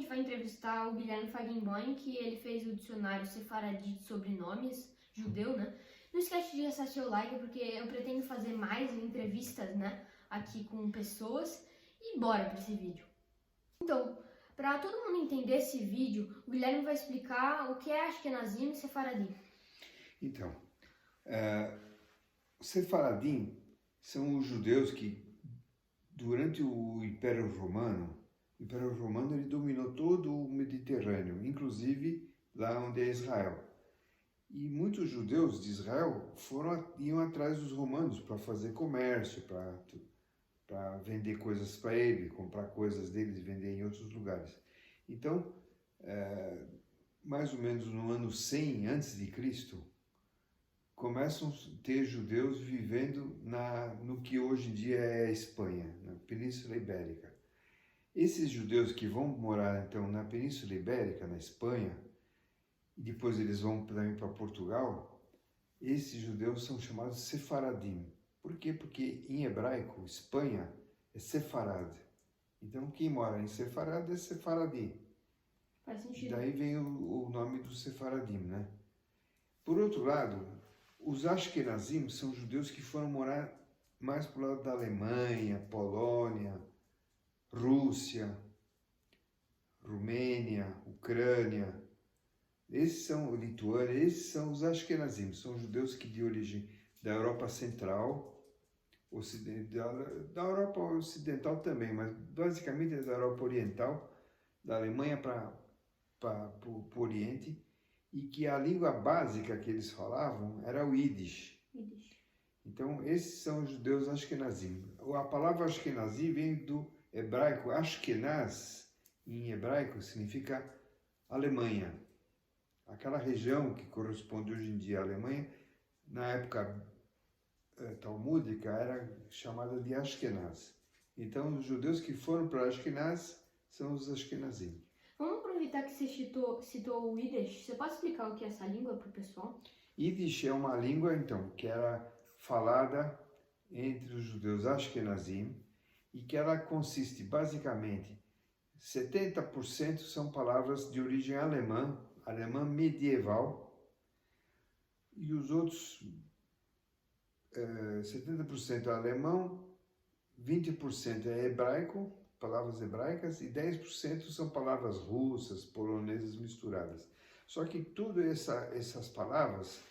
gente vai entrevistar o Guilherme Feigenbaum, que ele fez o dicionário Sefaradi de sobrenomes, judeu, né? Não esquece de deixar seu like, porque eu pretendo fazer mais entrevistas, né, aqui com pessoas. E bora para esse vídeo. Então, para todo mundo entender esse vídeo, o Guilherme vai explicar o que é Ashkenazim e Sefaradi. Então, os Sefaradim são os judeus que, durante o Império Romano ele dominou todo o Mediterrâneo, inclusive lá onde é Israel. E muitos judeus de Israel iam atrás dos romanos para fazer comércio, para vender coisas para ele, comprar coisas deles e vender em outros lugares. Então, mais ou menos no ano 100 a.C., começam a ter judeus vivendo no que hoje em dia é a Espanha, na Península Ibérica. Esses judeus que vão morar então na Península Ibérica, na Espanha, e depois eles vão também para Portugal, esses judeus são chamados Sefaradim. Por quê? Porque em hebraico, Espanha é Sefarad. Então quem mora em Sefarad é Sefaradim. Faz sentido. Daí vem o nome do Sefaradim, né? Por outro lado, os Ashkenazim são judeus que foram morar mais para o lado da Alemanha, Polônia, Rússia, Romênia, Ucrânia, Lituânia, esses são os Ashkenazim, são judeus que de origem da Europa Central, da Europa Ocidental também, mas basicamente é da Europa Oriental, da Alemanha para o Oriente, e que a língua básica que eles falavam era o Yiddish. Então, esses são os judeus Ashkenazim. A palavra Ashkenazi vem do hebraico Ashkenaz, em hebraico significa Alemanha. Aquela região que corresponde hoje em dia à Alemanha, na época talmúdica, era chamada de Ashkenaz. Então, os judeus que foram para Ashkenaz são os Ashkenazim. Vamos aproveitar que você citou o Yiddish. Você pode explicar o que é essa língua para o pessoal? Yiddish é uma língua, então, que era falada entre os judeus Ashkenazim e que ela consiste, basicamente, 70% são palavras de origem alemã medieval, e os outros 70% é alemão, 20% é hebraico, palavras hebraicas, e 10% são palavras russas, polonesas misturadas. Só que todas essas palavras,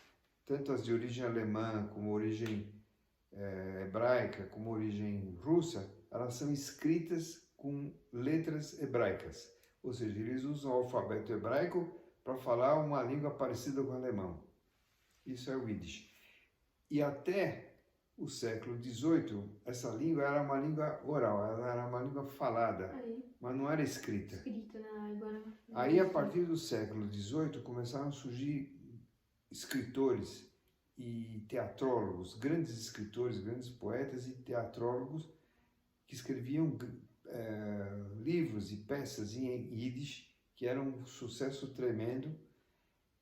tanto as de origem alemã, como origem hebraica, como origem russa, elas são escritas com letras hebraicas. Ou seja, eles usam o alfabeto hebraico para falar uma língua parecida com o alemão. Isso é o Yiddish. E até o século XVIII, essa língua era uma língua oral, ela era uma língua falada, mas não era escrita. Né? Agora... Aí, a partir do século XVIII, começaram a surgir escritores e teatrólogos, grandes escritores, grandes poetas e teatrólogos que escreviam livros e peças em Yiddish, que eram um sucesso tremendo,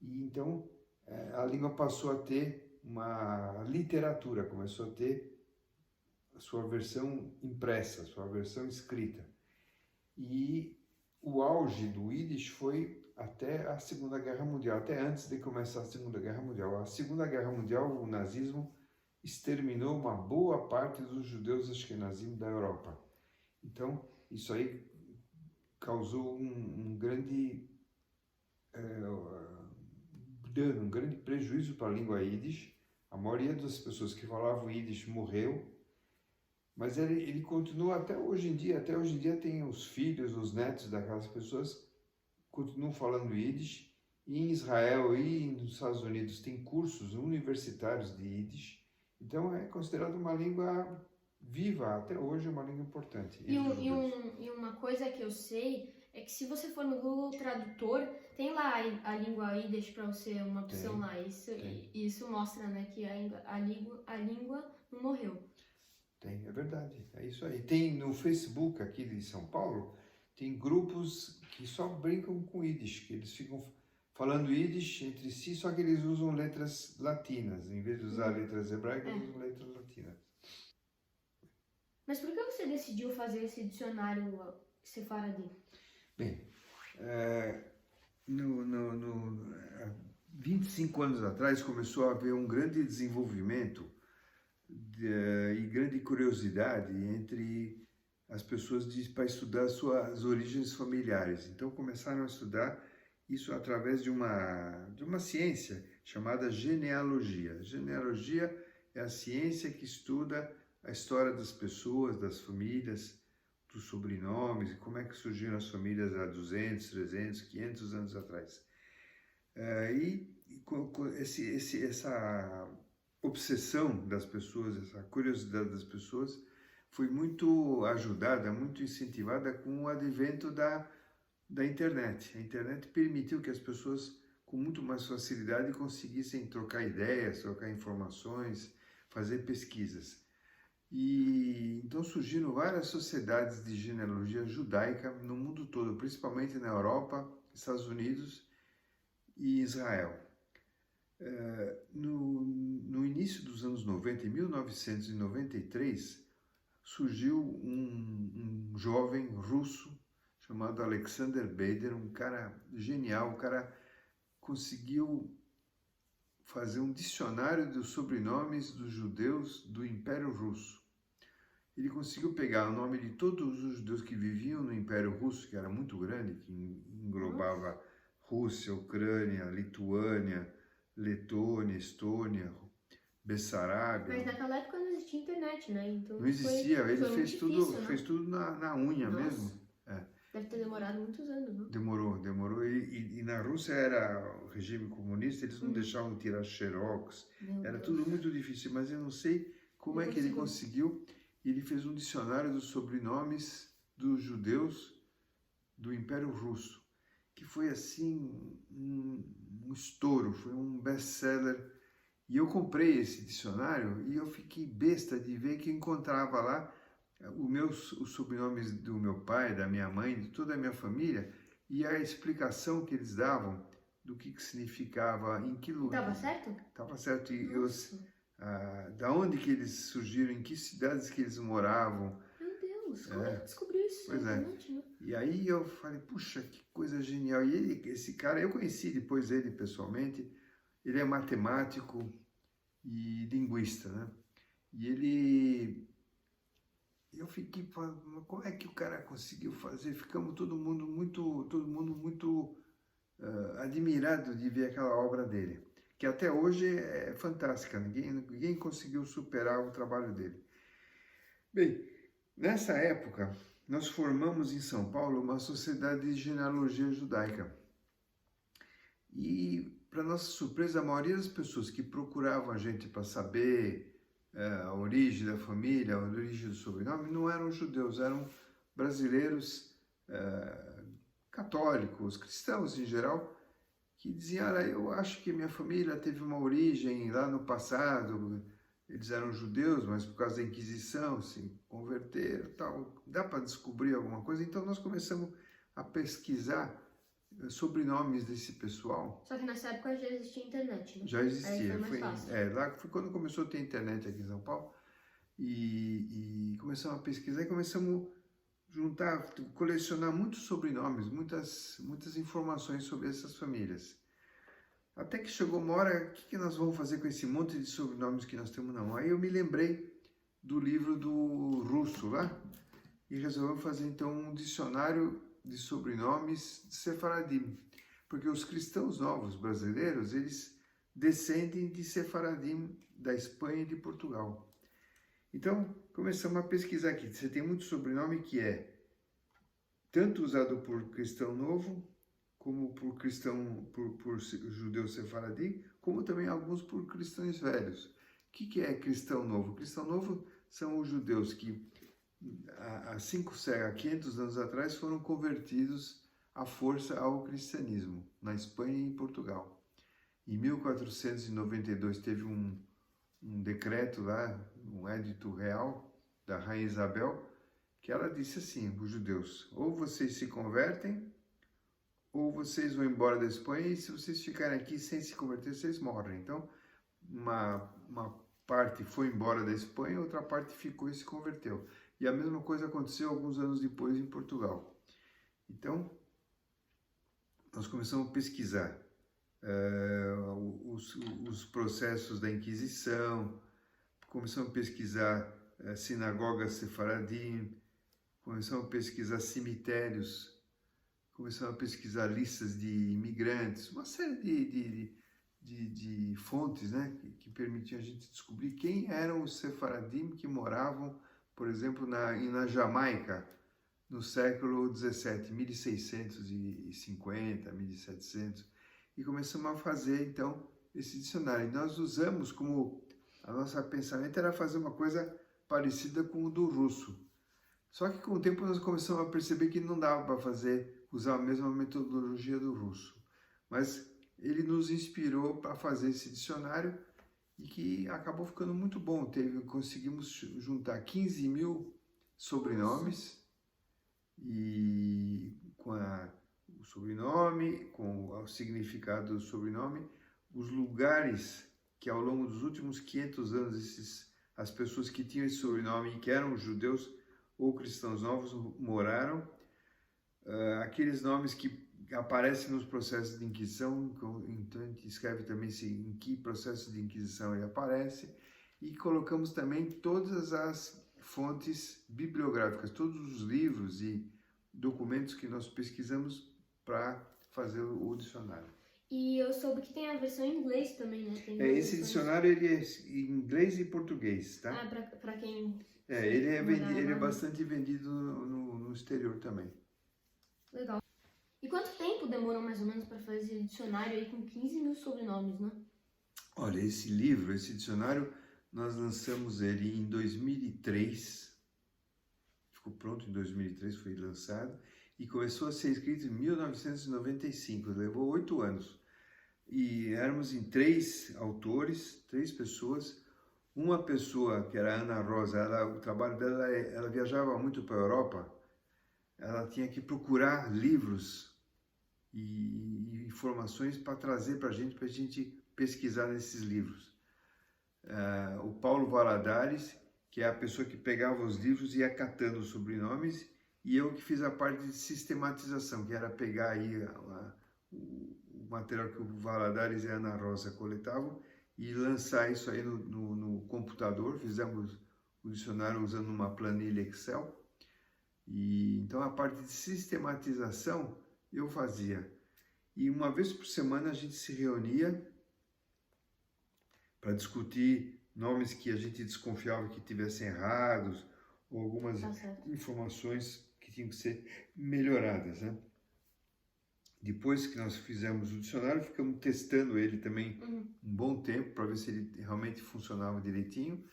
e então a língua passou a ter uma literatura, começou a ter a sua versão impressa, a sua versão escrita. E o auge do Yiddish foi até a Segunda Guerra Mundial, até antes de começar a Segunda Guerra Mundial. A Segunda Guerra Mundial, o nazismo exterminou uma boa parte dos judeus ashkenazim da Europa. Então, isso aí causou um grande dano, um grande prejuízo para a língua Yiddish. A maioria das pessoas que falavam Yiddish morreu, mas ele continua até hoje em dia. Até hoje em dia tem os filhos, os netos daquelas pessoas continuam falando Yiddish. E em Israel e nos Estados Unidos tem cursos universitários de Yiddish. Então é considerado uma língua viva, até hoje é uma língua importante. E uma coisa que eu sei é que se você for no Google Tradutor, tem lá a língua Yiddish para você, uma opção lá. Isso mostra, né, que a língua não morreu. Tem, é verdade, é isso aí. Tem no Facebook aqui de São Paulo, tem grupos que só brincam com Yiddish, que eles ficam falando Yiddish entre si, só que eles usam letras latinas. Em vez de usar letras hebraicas, usam letras latinas. Mas por que você decidiu fazer esse dicionário Sefaradi? Bem, Há 25 anos atrás começou a haver um grande desenvolvimento e grande curiosidade entre as pessoas para estudar suas origens familiares. Então começaram a estudar isso através de uma ciência chamada genealogia. Genealogia é a ciência que estuda a história das pessoas, das famílias, dos sobrenomes, como é que surgiram as famílias há 200, 300, 500 anos atrás. Essa obsessão das pessoas, essa curiosidade das pessoas foi muito ajudada, muito incentivada com o advento da internet. A internet permitiu que as pessoas com muito mais facilidade conseguissem trocar ideias, trocar informações, fazer pesquisas. E então surgiram várias sociedades de genealogia judaica no mundo todo, principalmente na Europa, Estados Unidos e Israel. No início dos anos 90, em 1993, surgiu um jovem russo chamado Alexander Beder, um cara genial, um cara conseguiu fazer um dicionário dos sobrenomes dos judeus do Império Russo. Ele conseguiu pegar o nome de todos os judeus que viviam no Império Russo, que era muito grande, que englobava Rússia, Ucrânia, Lituânia, Letônia, Estônia, Bessarabia. Mas naquela época não existia internet, né? Então não existia, ele fez difícil, tudo na unha. Nossa. Mesmo. Deve ter demorado muitos anos, não? Demorou. E na Rússia era o regime comunista, eles não deixavam tirar xerox. Era tudo muito difícil, mas eu não sei como é que ele conseguiu. Ele fez um dicionário dos sobrenomes dos judeus do Império Russo, que foi assim um estouro, foi um best-seller. E eu comprei esse dicionário e eu fiquei besta de ver que eu encontrava lá os sobrenomes do meu pai, da minha mãe, de toda a minha família, e a explicação que eles davam do que significava, em que lugar. Estava certo? Estava certo. E da onde que eles surgiram, em que cidades que eles moravam. Meu Deus, como é que descobriu isso? Pois é. E aí eu falei, puxa, que coisa genial. E esse cara, eu conheci depois ele pessoalmente, ele é matemático e linguista, né? E eu fiquei falando, como é que o cara conseguiu fazer? Ficamos todo mundo muito admirado de ver aquela obra dele, que até hoje é fantástica, ninguém conseguiu superar o trabalho dele. Bem, nessa época, nós formamos em São Paulo uma sociedade de genealogia judaica. E, para nossa surpresa, a maioria das pessoas que procuravam a gente para saber a origem da família, a origem do sobrenome, não eram judeus, eram brasileiros católicos, cristãos em geral, que diziam, eu acho que minha família teve uma origem lá no passado, eles eram judeus, mas por causa da Inquisição se converteram, tal, dá para descobrir alguma coisa? Então nós começamos a pesquisar sobrenomes desse pessoal. Só que nessa época já existia internet, né? Já existia. Aí foi mais fácil. Lá foi quando começou a ter internet aqui em São Paulo. E começamos a pesquisar e começamos a juntar, colecionar muitos sobrenomes, muitas informações sobre essas famílias. Até que chegou uma hora, o que nós vamos fazer com esse monte de sobrenomes que nós temos na mão? Aí eu me lembrei do livro do Russo lá e resolvemos fazer então um dicionário de sobrenomes de Sefaradim, porque os cristãos novos brasileiros, eles descendem de Sefaradim, da Espanha e de Portugal. Então, começamos a pesquisar aqui. Você tem muito sobrenome que é tanto usado por cristão novo, como por judeu sefaradim, como também alguns por cristãos velhos. O que é cristão novo? Cristão novo são os judeus que há 500 anos atrás foram convertidos à força ao cristianismo, na Espanha e em Portugal. Em 1492 teve um decreto lá, um edito real da Rainha Isabel, que ela disse assim, os judeus, ou vocês se convertem, ou vocês vão embora da Espanha, e se vocês ficarem aqui sem se converter, vocês morrem. Então, uma parte foi embora da Espanha, outra parte ficou e se converteu. E a mesma coisa aconteceu alguns anos depois em Portugal. Então, nós começamos a pesquisar os processos da Inquisição, começamos a pesquisar sinagogas sefaradim, começamos a pesquisar cemitérios, começamos a pesquisar listas de imigrantes, uma série de fontes, né, que permitiam a gente descobrir quem eram os sefaradim que moravam, por exemplo, na Jamaica, no século XVII, 1650, 1700, e começamos a fazer, então, esse dicionário. E nós usamos como, a nossa pensamento era fazer uma coisa parecida com o do russo. Só que com o tempo nós começamos a perceber que não dava para usar a mesma metodologia do russo. Mas ele nos inspirou para fazer esse dicionário e que acabou ficando muito bom. Conseguimos juntar 15 mil sobrenomes e com o sobrenome, com o significado do sobrenome, os lugares que ao longo dos últimos 500 anos as pessoas que tinham esse sobrenome e que eram judeus ou cristãos novos moraram, aqueles nomes que aparecem nos processos de Inquisição, então a gente escreve também em que processo de Inquisição ele aparece, e colocamos também todas as fontes bibliográficas, todos os livros e documentos que nós pesquisamos para fazer o dicionário. E eu soube que tem a versão em inglês também, né? Esse dicionário ele é em inglês e português, tá? Ah, para quem... ele é bastante vendido no exterior também. Legal. E quanto tempo demorou mais ou menos para fazer esse dicionário aí com 15 mil sobrenomes, né? Olha, esse dicionário, nós lançamos ele em 2003, ficou pronto em 2003, foi lançado, e começou a ser escrito em 1995, levou 8 anos. E éramos em 3 autores, 3 pessoas. Uma pessoa, que era a Ana Rosa, o trabalho dela, ela viajava muito para a Europa, ela tinha que procurar livros e informações para trazer para a gente pesquisar nesses livros. O Paulo Valadares, que é a pessoa que pegava os livros e ia catando os sobrenomes, e eu que fiz a parte de sistematização, que era pegar aí o material que o Valadares e a Ana Rosa coletavam e lançar isso aí no computador. Fizemos o dicionário usando uma planilha Excel. E então a parte de sistematização eu fazia. E uma vez por semana a gente se reunia para discutir nomes que a gente desconfiava que tivessem errados ou algumas informações que tinham que ser melhoradas, né? Depois que nós fizemos o dicionário, ficamos testando ele também um bom tempo para ver se ele realmente funcionava direitinho.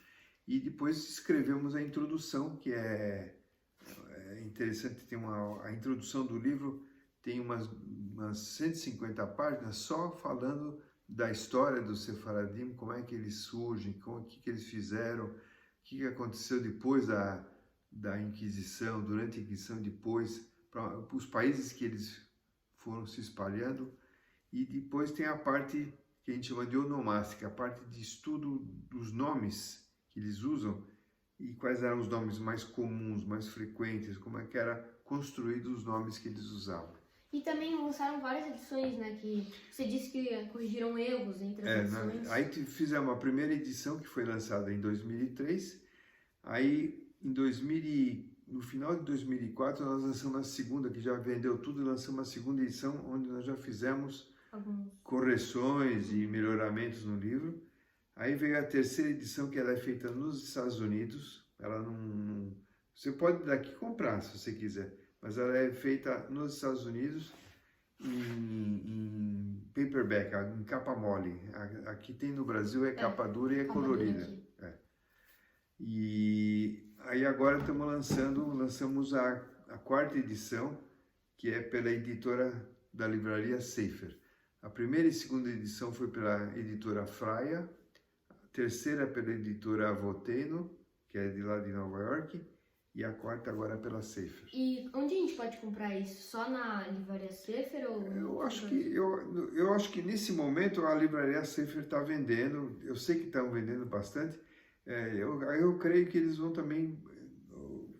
E depois escrevemos a introdução, que é interessante. A introdução do livro tem umas 150 páginas só falando da história do Sefaradim, como é que eles surgem, o que eles fizeram, o que aconteceu depois da Inquisição, durante a Inquisição, depois, para os países que eles foram se espalhando. E depois tem a parte que a gente chama de onomástica, a parte de estudo dos nomes que eles usam e quais eram os nomes mais comuns, mais frequentes, como é que era construídos os nomes que eles usavam. E também lançaram várias edições, né, que você disse que corrigiram erros entre as edições. Aí fizemos a primeira edição, que foi lançada em 2003, aí no final de 2004 nós lançamos a segunda, que já vendeu tudo, e lançamos a segunda edição, onde nós já fizemos correções e melhoramentos no livro. Aí veio a terceira edição, que ela é feita nos Estados Unidos. Ela não... Você pode daqui comprar, se você quiser, mas ela é feita nos Estados Unidos em paperback, em capa mole. Aqui tem no Brasil capa dura e é colorida. E aí agora lançamos a quarta edição, que é pela editora da livraria Sefer. A primeira e segunda edição foi pela editora Fraia, a terceira pela editora Avoteno, que é de lá de Nova York, e a quarta agora pela Sefer. E onde a gente pode comprar isso? Só na livraria Sefer ou... Eu acho que nesse momento a livraria Sefer está vendendo, eu sei que estão vendendo bastante. Eu creio que eles vão também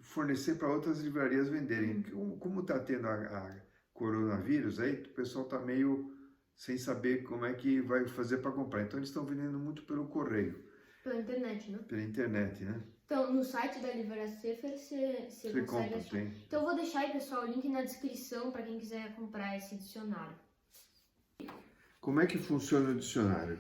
fornecer para outras livrarias venderem. Como está tendo coronavírus, aí o pessoal está meio sem saber como é que vai fazer para comprar. Então eles estão vendendo muito pelo correio. Pela internet, né? Pela internet, né? Então, no site da Livraria Sefer você consegue compra, achar. tem. Então, eu vou deixar aí, pessoal, o link na descrição para quem quiser comprar esse dicionário. Como é que funciona o dicionário?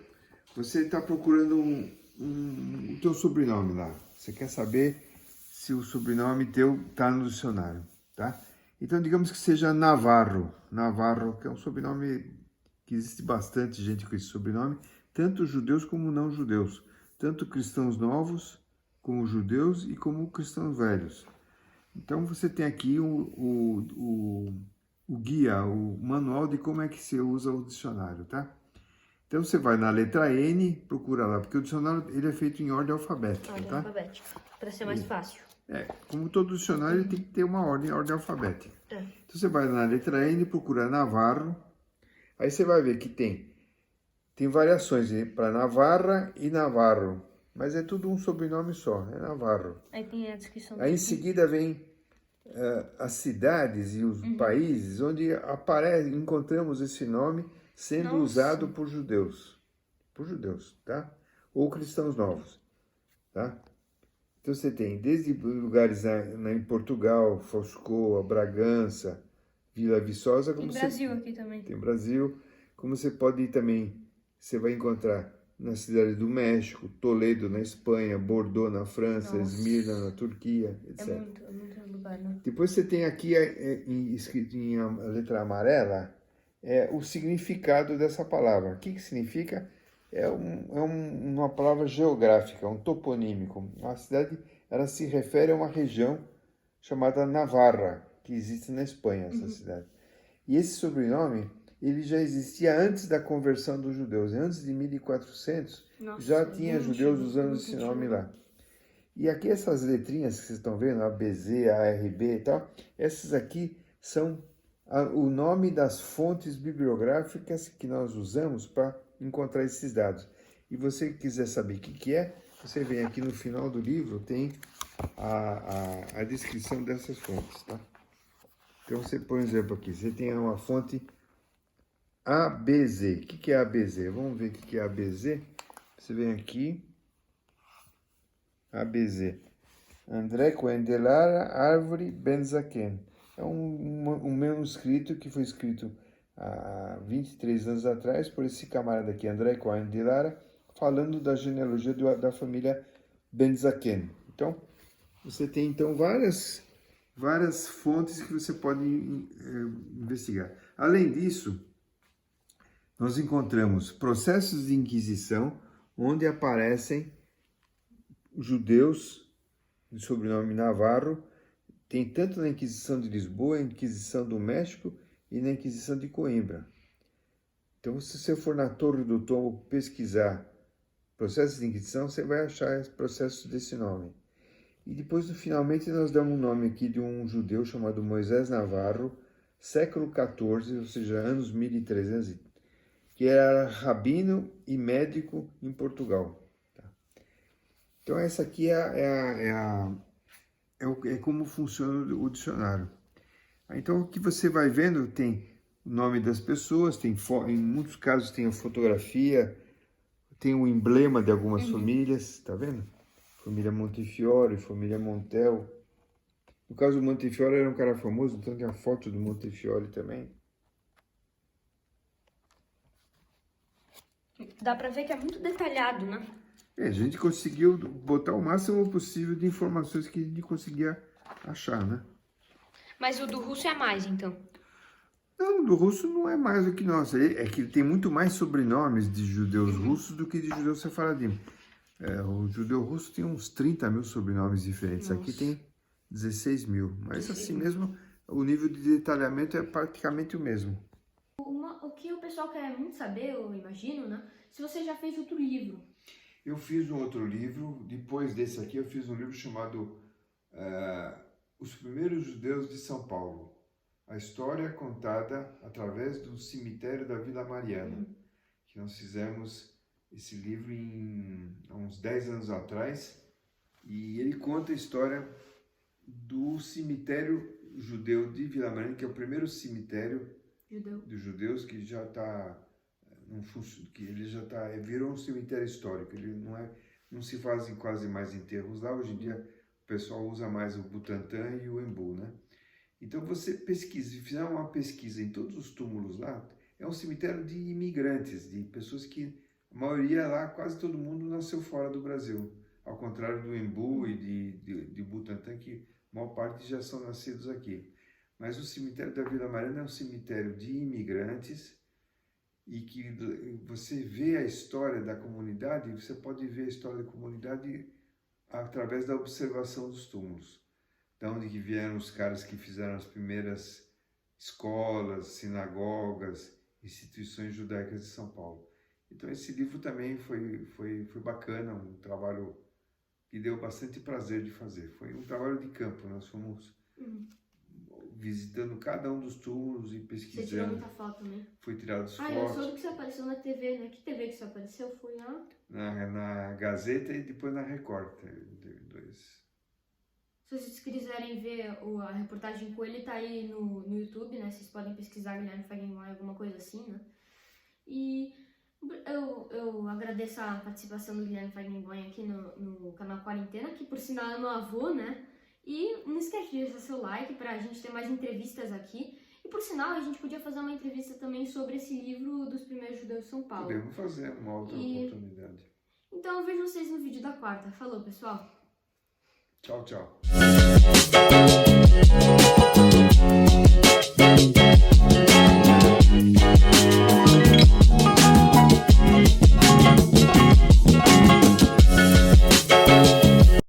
Você está procurando o teu sobrenome lá. Você quer saber se o sobrenome teu está no dicionário, tá? Então, digamos que seja Navarro. Navarro, que é um sobrenome que existe bastante gente com esse sobrenome, tanto judeus como não judeus, tanto cristãos novos como judeus e como cristãos velhos. Então, você tem aqui o guia, o manual de como é que se usa o dicionário, tá? Então, você vai na letra N, procura lá, porque o dicionário ele é feito em ordem alfabética, Ordem tá? alfabética, para ser mais fácil. Como todo dicionário, ele tem que ter uma ordem alfabética. É. Então, você vai na letra N, procura Navarro, aí você vai ver que tem variações para Navarra e Navarro, mas é tudo um sobrenome só, é Navarro. Aí tem a descrição. Aí em seguida vem as cidades e os países onde encontramos esse nome sendo usado por judeus, tá? Ou cristãos novos, tá? Então você tem desde lugares em Portugal, Foscoa, Bragança, Vila Viçosa, como tem Brasil aqui também. Tem Brasil, como você pode ir também, você vai encontrar na cidade do México, Toledo na Espanha, Bordeaux na França, Esmirna na Turquia, etc. É muito lugar, né? Depois você tem aqui escrito em letra amarela o significado dessa palavra. O que significa? Uma palavra geográfica, um toponímico. A cidade ela se refere a uma região chamada Navarra, que existe na Espanha, essa cidade. E esse sobrenome ele já existia antes da conversão dos judeus. Antes de 1400, já tinha judeus usando esse nome lá. E aqui essas letrinhas que vocês estão vendo, A, B, Z, A, R, B e tal, essas aqui são o nome das fontes bibliográficas que nós usamos para encontrar esses dados. E você quiser saber o que é, você vem aqui no final do livro, tem a descrição dessas fontes, tá? Então você, por exemplo, aqui, você tem uma fonte ABZ. O que é ABZ? Vamos ver o que é ABZ. Você vem aqui, ABZ. André Cohen de Lara, Árvore Benzaken. É um manuscrito que foi escrito há 23 anos atrás por esse camarada aqui, André Cohen de Lara, falando da genealogia da família Benzaken. Então, você tem então várias fontes que você pode investigar. Além disso, nós encontramos processos de inquisição onde aparecem judeus de sobrenome Navarro. Tem tanto na Inquisição de Lisboa, na Inquisição do México e na Inquisição de Coimbra. Então, se você for na Torre do Tombo pesquisar processos de Inquisição, você vai achar processos desse nome. E depois, finalmente, nós damos um nome aqui de um judeu chamado Moisés Navarro, século XIV, ou seja, anos 1300, que era rabino e médico em Portugal. Tá? Então, essa aqui é como funciona o dicionário. Então, o que você vai vendo tem o nome das pessoas, em muitos casos tem a fotografia, tem o emblema de algumas famílias, tá vendo? Família Montefiore, família Montel. No caso do Montefiore era um cara famoso, então tem a foto do Montefiore também. Dá pra ver que é muito detalhado, né? A gente conseguiu botar o máximo possível de informações que a gente conseguia achar, né? Mas o do russo é mais, então? Não, do russo não é mais do que nosso. É que ele tem muito mais sobrenomes de judeus russos do que de judeus sefaradim. O judeu russo tem uns 30 mil sobrenomes diferentes. Nossa. Aqui tem 16 mil. Mas assim mesmo, o nível de detalhamento é praticamente o mesmo. O que o pessoal quer muito saber, eu imagino, né? Se você já fez outro livro. Eu fiz um outro livro. Depois desse aqui, eu fiz um livro chamado Os Primeiros Judeus de São Paulo. A história contada através do cemitério da Vila Mariana. Que nós fizemos esse livro há uns 10 anos atrás, e ele conta a história do cemitério judeu de Vila Mariana, que é o primeiro cemitério Judeu. dos judeus que já está que ele já virou um cemitério histórico. Ele não se fazem quase mais enterros lá. Hoje em dia o pessoal usa mais o Butantã e o Embu, né? Então você fizer uma pesquisa em todos os túmulos lá, é um cemitério de imigrantes, de pessoas que a maioria lá, quase todo mundo nasceu fora do Brasil, ao contrário do Embu e de Butantã, que a maior parte já são nascidos aqui. Mas o cemitério da Vila Mariana é um cemitério de imigrantes e que você vê a história da comunidade, você pode ver a história da comunidade através da observação dos túmulos. De onde que vieram os caras que fizeram as primeiras escolas, sinagogas, instituições judaicas de São Paulo. Então esse livro também foi bacana, um trabalho que deu bastante prazer de fazer. Foi um trabalho de campo, nós fomos visitando cada um dos túmulos e pesquisando. Você tirou muita foto também? Foi tirado as fotos. Eu soube que você apareceu na TV, né? Que TV que você apareceu? Foi na Gazeta e depois na Record. Se vocês quiserem ver a reportagem com ele, tá aí no YouTube, né? Vocês podem pesquisar Guilherme Fagenboim, alguma coisa assim, né? E eu agradeço a participação do Guilherme Fagenboim aqui no canal Quarentena, que por sinal é meu avô, né? E não esquece de deixar seu like pra gente ter mais entrevistas aqui. E por sinal, a gente podia fazer uma entrevista também sobre esse livro dos primeiros judeus de São Paulo. Podemos fazer uma outra oportunidade. Então eu vejo vocês no vídeo da quarta. Falou, pessoal! Tchau, tchau.